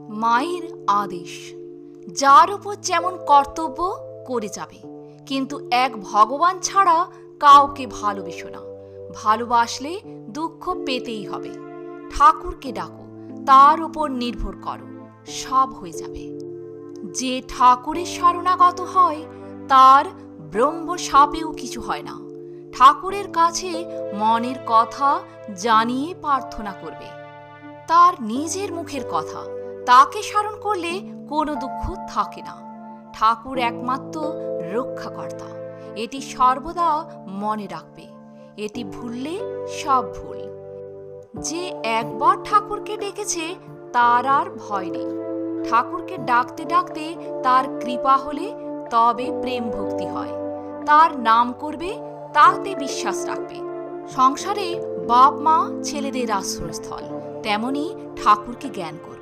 মায়ের আদেশ যার উপর যেমন কর্তব্য করে যাবে, কিন্তু এক ভগবান ছাড়া কাউকে ভালোবেসো না। ভালোবাসলে দুঃখ পেতেই হবে। ঠাকুরকে ডাকো, তার উপর নির্ভর করো, সব হয়ে যাবে। যে ঠাকুরের শরণাগত হয় তার ব্রহ্ম সাপেও কিছু হয় না। ঠাকুরের কাছে মনের কথা জানিয়ে প্রার্থনা করবে, তার নিজের মুখের কথা। তাকে স্মরণ করলে কোনো দুঃখ থাকে না। ঠাকুর একমাত্র রক্ষাকর্তা, এটি সর্বদা মনে রাখবে। এটি ভুললে সব ভুল। যে একবার ঠাকুরকে ডেকেছে তার আর ভয় নেই। ঠাকুরকে ডাকতে ডাকতে তার কৃপা হলে তবে প্রেম ভক্তি হয়। তার নাম করবে, তাতে বিশ্বাস রাখবে। সংসারে বাপ মা ছেলেদের আশ্রয়স্থল, তেমনি ঠাকুরকে জ্ঞান করবে।